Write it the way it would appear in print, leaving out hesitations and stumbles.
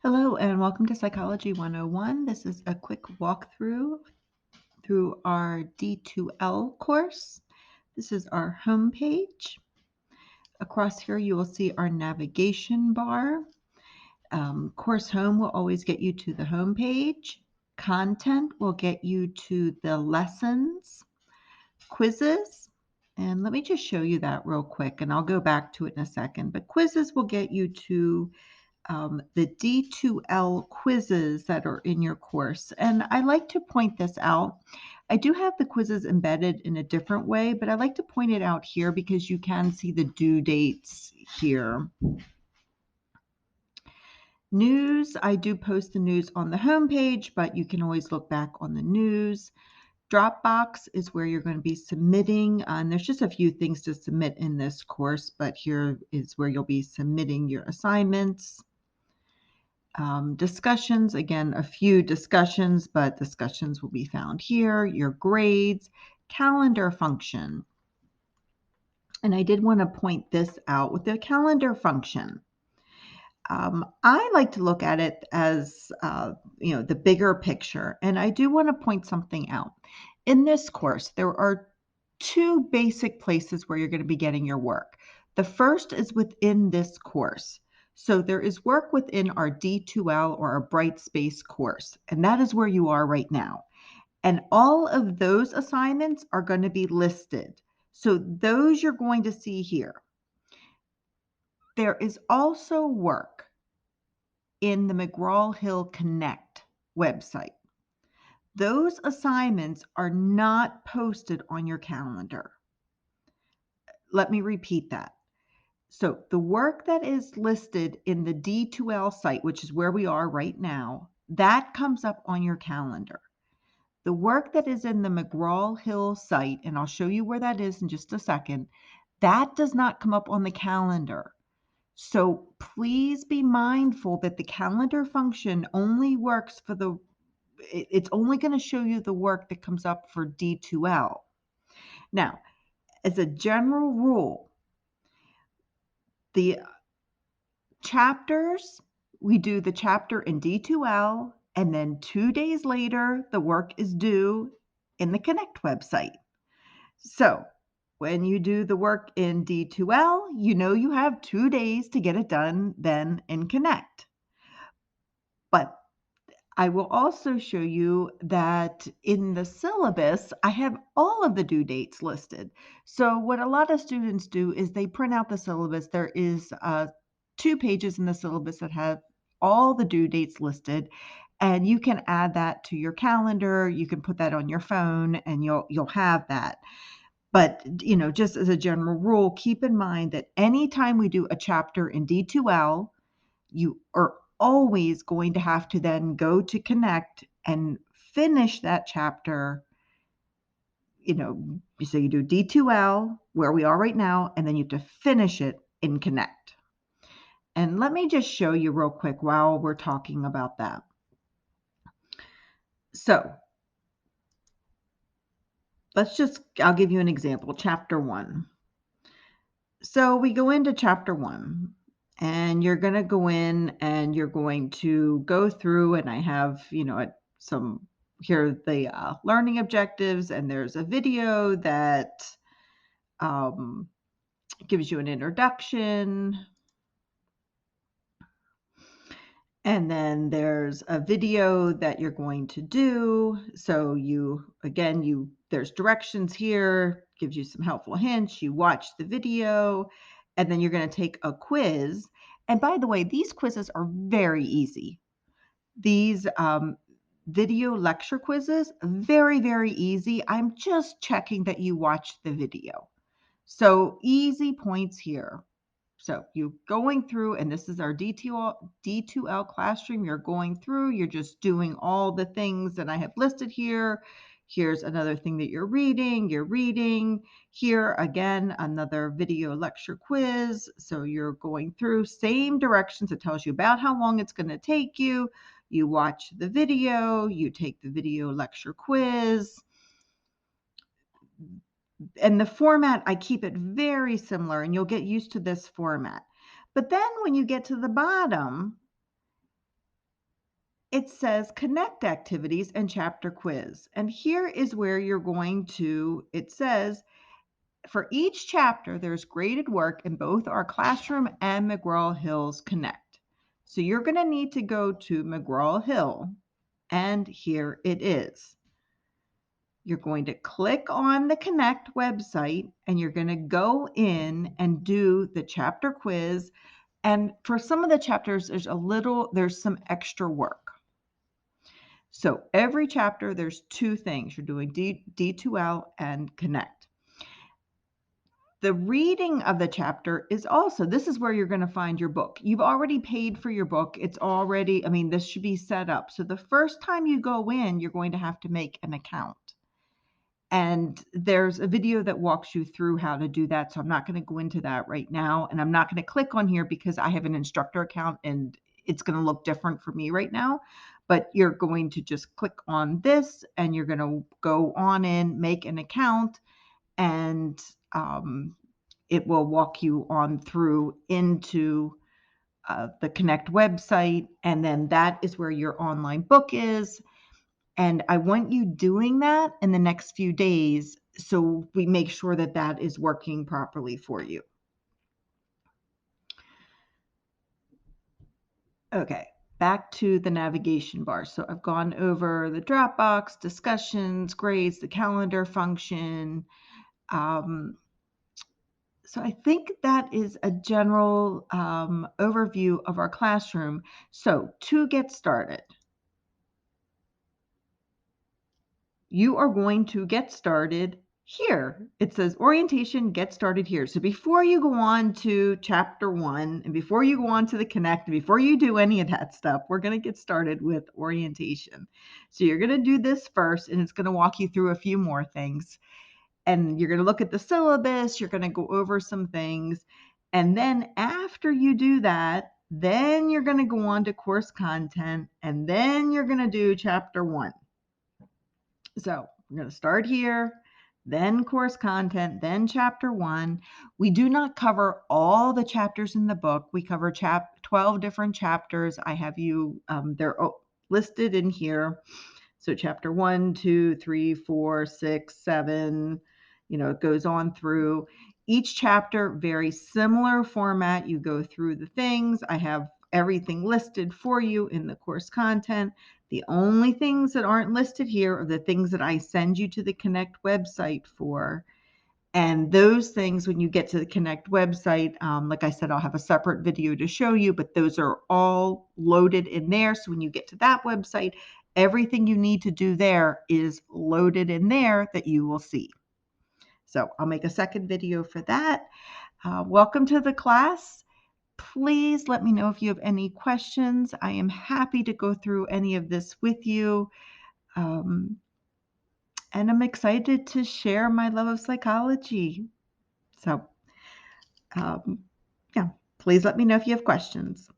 Hello and welcome to Psychology 101. This is a quick walkthrough through our D2L course. This is our home page. Across here you will see our navigation bar. Course home will always get you to the home page. Content will get you to the lessons, quizzes, and let me just show you that real quick and I'll go back to it in a second. But quizzes will get you to the D2L quizzes that are in your course. And I like to point this out. I do have the quizzes embedded in a different way, but I like to point it out here because you can see the due dates here. News, I do post the news on the homepage, but you can always look back on the news. Dropbox is where you're going to be submitting, and there's just a few things to submit in this course, but here is where you'll be submitting your assignments. Discussions, again, a few discussions, but discussions will be found here. Your grades, calendar function. And I did want to point this out with the calendar function. I like to look at it as, the bigger picture. And I do want to point something out. In this course, there are two basic places where you're going to be getting your work. The first is within this course. So there is work within our D2L or our Bright Space course, and that is where you are right now. And all of those assignments are going to be listed. So those you're going to see here. There is also work in the McGraw-Hill Connect website. Those assignments are not posted on your calendar. Let me repeat that. So the work that is listed in the D2L site, which is where we are right now, that comes up on your calendar. The work that is in the McGraw-Hill site, and I'll show you where that is in just a second, that does not come up on the calendar. So please be mindful that the calendar function only works for it's only going to show you the work that comes up for D2L. Now, as a general rule, the chapters, we do the chapter in D2L, and then 2 days later, the work is due in the Connect website. So when you do the work in D2L, you know you have 2 days to get it done then in Connect. But I will also show you that in the syllabus, I have all of the due dates listed. So what a lot of students do is they print out the syllabus. There is 2 pages in the syllabus that have all the due dates listed, and you can add that to your calendar. You can put that on your phone, and you'll have that. But just as a general rule, keep in mind that anytime we do a chapter in D2L, you are always going to have to then go to Connect and finish that chapter. So you do D2L, where we are right now, and then you have to finish it in Connect. And let me just show you real quick while we're talking about that. So I'll give you an example, chapter 1. So we go into chapter 1. And you're going to go in and you're going to go through, and I have, some here the learning objectives, and there's a video that gives you an introduction. And then there's a video that you're going to do. So there's directions here, gives you some helpful hints. You watch the video, and then you're going to take a quiz. And by the way, these quizzes are very easy. These video lecture quizzes, very, very easy. I'm just checking that you watched the video. So easy points here. So you're going through, and this is our D2L classroom. You're going through, you're just doing all the things that I have listed here. Here's another thing that you're reading. You're reading here again, another video lecture quiz. So you're going through same directions. It tells you about how long it's going to take you. You watch the video, you take the video lecture quiz. And the format, I keep it very similar, and you'll get used to this format. But then when you get to the bottom, it says connect activities and chapter quiz. And here is where you're going to, it says, for each chapter, there's graded work in both our classroom and McGraw-Hill's Connect. So you're going to need to go to McGraw-Hill, and here it is. You're going to click on the Connect website, and you're going to go in and do the chapter quiz. And for some of the chapters, there's some extra work. So every chapter, there's two things. You're doing D2L and Connect. The reading of the chapter is also, this is where you're going to find your book. You've already paid for your book. It's already, this should be set up. So the first time you go in, you're going to have to make an account. And there's a video that walks you through how to do that. So I'm not going to go into that right now. And I'm not going to click on here because I have an instructor account and it's going to look different for me right now. But you're going to just click on this and you're going to go on in, make an account, and it will walk you on through into the Connect website. And then that is where your online book is. And I want you doing that in the next few days so we make sure that that is working properly for you. Okay, back to the navigation bar. So I've gone over the Dropbox, discussions, grades, the calendar function. So I think that is a general overview of our classroom. So to get started, you are going to get started here. It says orientation, get started here. So before you go on to chapter 1 and before you go on to the Connect, and before you do any of that stuff, we're going to get started with orientation. So you're going to do this first, and it's going to walk you through a few more things. And you're going to look at the syllabus, you're going to go over some things. And then after you do that, then you're going to go on to course content, and then you're going to do chapter 1. So we're going to start here, then course content, then chapter 1. We do not cover all the chapters in the book. We cover 12 different chapters. I have you, they're listed in here. So chapter 1, 2, 3, 4, 6, 7, it goes on through. Each chapter, very similar format. You go through the things. I have everything listed for you in the course content. The only things that aren't listed here are the things that I send you to the Connect website for. And those things, when you get to the Connect website, like I said, I'll have a separate video to show you, but those are all loaded in there. So when you get to that website, everything you need to do there is loaded in there that you will see. So I'll make a second video for that. Welcome to the class. Please let me know if you have any questions. I am happy to go through any of this with you. And I'm excited to share my love of psychology. So, yeah, please let me know if you have questions.